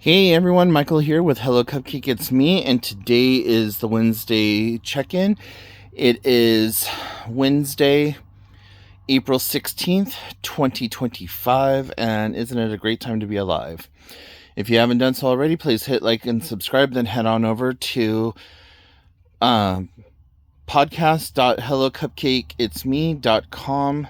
Hey everyone, Michael here with Hello Cupcake It's Me, and today is the Wednesday check-in. It is Wednesday, April 16th, 2025, and isn't it a great time to be alive? If you haven't done so already, please hit like and subscribe, then head on over to podcast.hellocupcakeitsme.com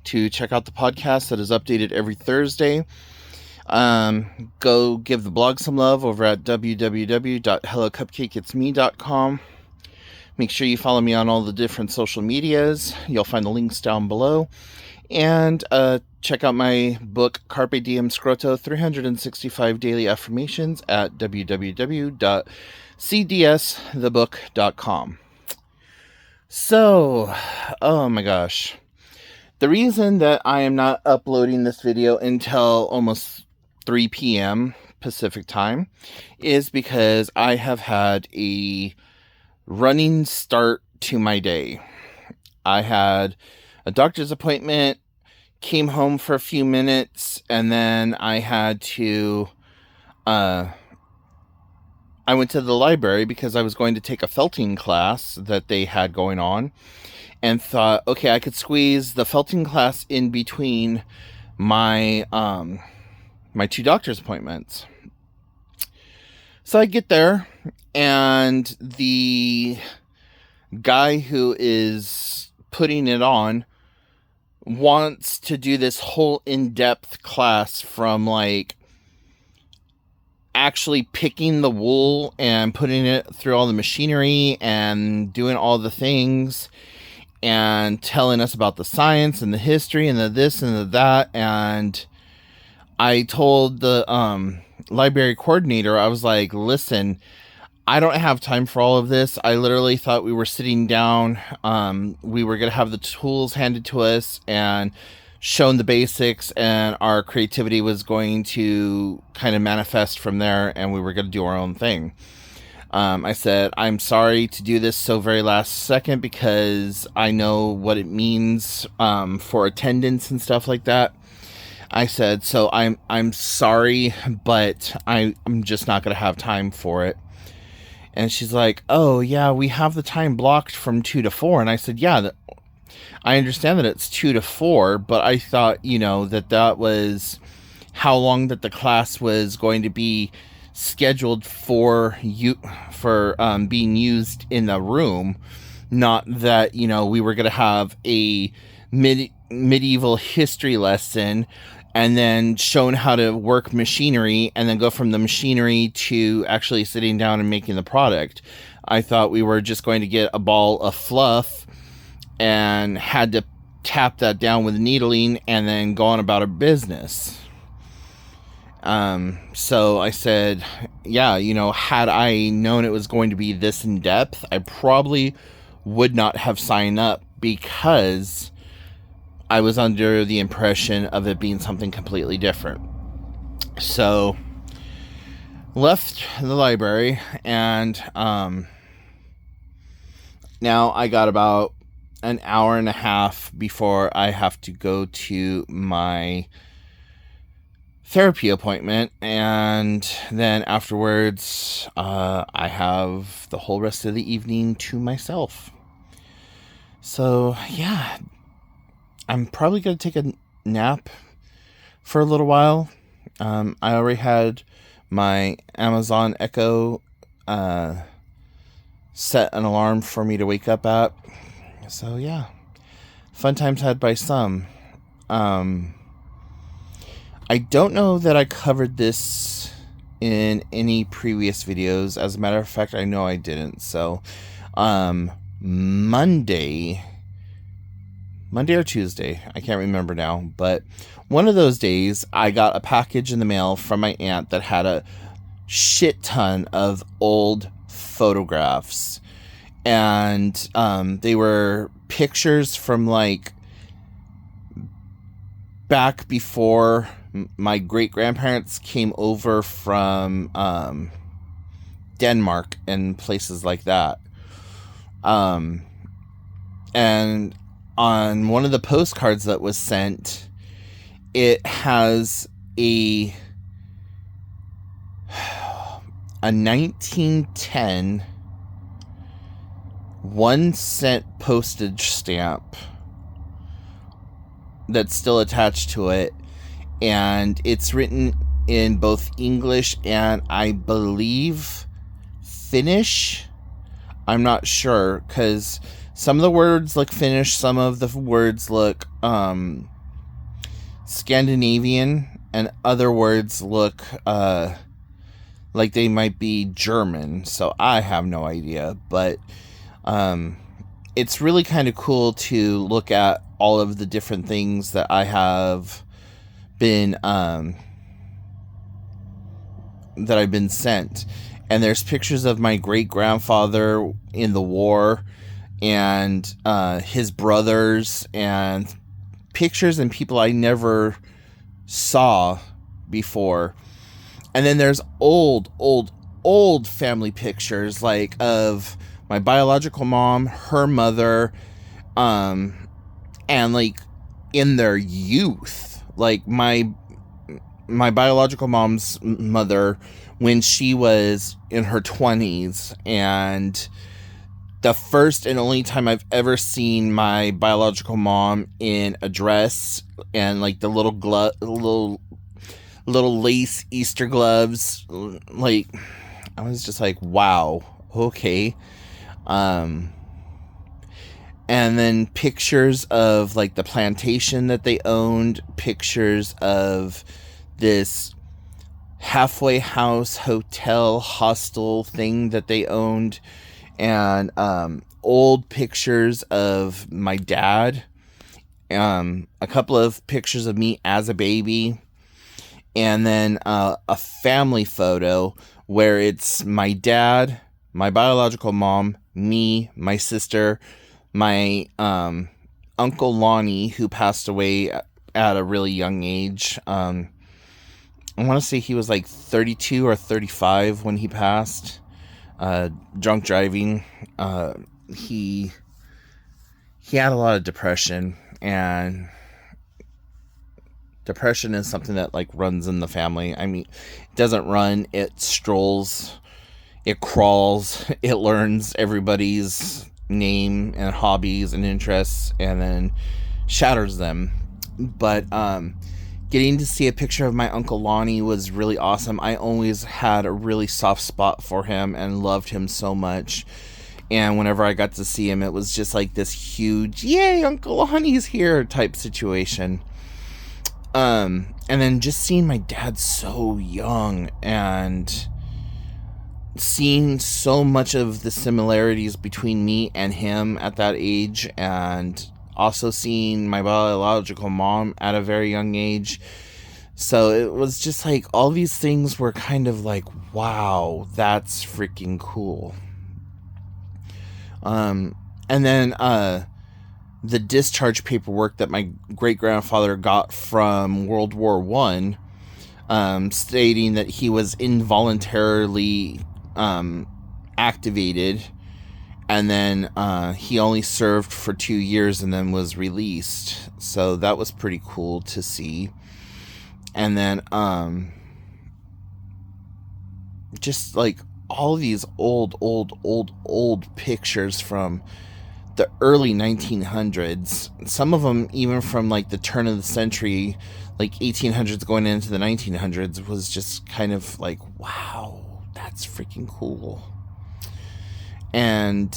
to check out the podcast that is updated every Thursday. Go give the blog some love over at www.hellocupcakeitsme.com. Make sure you follow me on all the different social medias. You'll find the links down below. And check out my book, Carpe Diem Scroto, 365 Daily Affirmations at www.cdsthebook.com. So, oh my gosh. The reason that I am not uploading this video until almost 3 p.m. Pacific time is because I have had a running start to my day. I had a doctor's appointment, came home for a few minutes, and then I had to I went to the library because I was going to take a felting class that they had going on, and thought, okay, I could squeeze the felting class in between my my two doctor's appointments. So I get there, and the guy who is putting it on wants to do this whole in-depth class from like actually picking the wool and putting it through all the machinery and doing all the things and telling us about the science and the history and the this and the that. And I told the library coordinator, I was like, listen, I don't have time for all of this. I literally thought we were sitting down. We were going to have the tools handed to us and shown the basics, and our creativity was going to kind of manifest from there, and we were going to do our own thing. I said, I'm sorry to do this so very last second because I know what it means for attendance and stuff like that. I said, so I'm sorry, but I'm just not going to have time for it. And she's like, oh, yeah, we have the time blocked from 2 to 4. And I said, yeah, I understand that it's 2 to 4, but I thought, that was how long that the class was going to be scheduled for being used in the room, not that, we were going to have a medieval history lesson and then shown how to work machinery and then go from the machinery to actually sitting down and making the product. I thought we were just going to get a ball of fluff and had to tap that down with needling and then go on about our business. So I said, yeah, had I known it was going to be this in depth, I probably would not have signed up because I was under the impression of it being something completely different. So left the library, and now I got about an hour and a half before I have to go to my therapy appointment, and then afterwards I have the whole rest of the evening to myself. So yeah, I'm probably going to take a nap for a little while. I already had my Amazon Echo set an alarm for me to wake up at. So yeah, fun times had by some. I don't know that I covered this in any previous videos. As a matter of fact, I know I didn't. So Monday or Tuesday, I can't remember now, but one of those days I got a package in the mail from my aunt that had a shit ton of old photographs, and they were pictures from like back before my great grandparents came over from Denmark and places like that. And on one of the postcards that was sent, it has a a 1910 1 cent postage stamp that's still attached to it, and it's written in both English and I believe Finnish. I'm not sure, because some of the words look Finnish, some of the words look Scandinavian, and other words look like they might be German, so I have no idea. But it's really kind of cool to look at all of the different things that I have been that I've been sent. And there's pictures of my great grandfather in the war, and his brothers, and pictures and people I never saw before. And then there's old family pictures, like of my biological mom, her mother, and like in their youth, like my biological mom's mother when she was in her 20s, and the first and only time I've ever seen my biological mom in a dress and like the little lace Easter gloves. Like, I was just like, wow, okay. And then pictures of like the plantation that they owned, pictures of this halfway house hotel hostel thing that they owned, and old pictures of my dad, a couple of pictures of me as a baby, and then a family photo where it's my dad, my biological mom, me, my sister, my Uncle Lonnie, who passed away at a really young age. I want to say he was like 32 or 35 when he passed. Drunk driving. He had a lot of depression, and depression is something that like runs in the family. I mean, it doesn't run, it strolls, it crawls, it learns everybody's name and hobbies and interests, and then shatters them. But getting to see a picture of my Uncle Lonnie was really awesome. I always had a really soft spot for him and loved him so much. And whenever I got to see him, it was just like this huge, yay, Uncle Lonnie's here type situation. And then just seeing my dad so young and seeing so much of the similarities between me and him at that age, and also seeing my biological mom at a very young age. So it was just like all these things were kind of like, wow, that's freaking cool. And then the discharge paperwork that my great grandfather got from World War I, stating that he was involuntarily activated, and then he only served for 2 years and then was released. So that was pretty cool to see. And then just like all these old pictures from the early 1900s. Some of them even from like the turn of the century, like 1800s going into the 1900s, was just kind of like, wow, that's freaking cool. And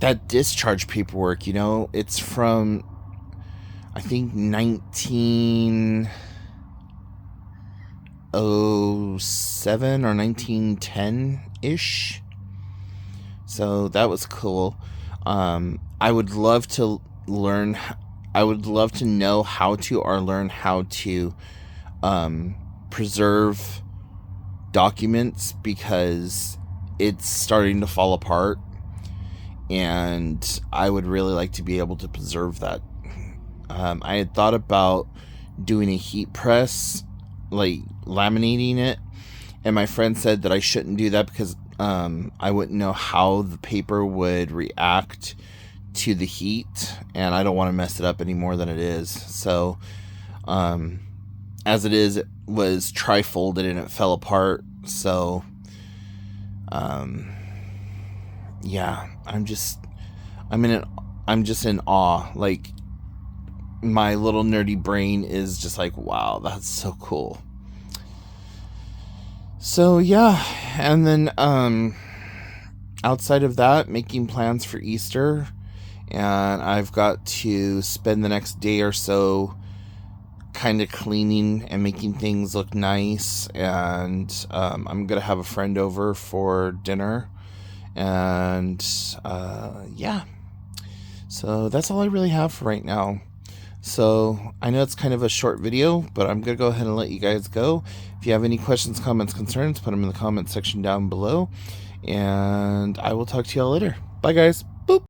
that discharge paperwork, you know, it's from, I think, 1907 or 1910-ish. So that was cool. I would love to learn, I would love to know how to, or learn how to preserve documents, because it's starting to fall apart, and I would really like to be able to preserve that. I had thought about doing a heat press, like laminating it, and my friend said that I shouldn't do that because I wouldn't know how the paper would react to the heat, and I don't want to mess it up any more than it is. So as it is, it was tri-folded and it fell apart, So, yeah, I'm just in awe. Like, my little nerdy brain is just like, wow, that's so cool. So yeah, and then outside of that, making plans for Easter, and I've got to spend the next day or so kind of cleaning and making things look nice, and I'm gonna have a friend over for dinner, and yeah, so that's all I really have for right now. So I know it's kind of a short video, but I'm going to go ahead and let you guys go. If you have any questions, comments, concerns, put them in the comment section down below. And I will talk to y'all later. Bye, guys.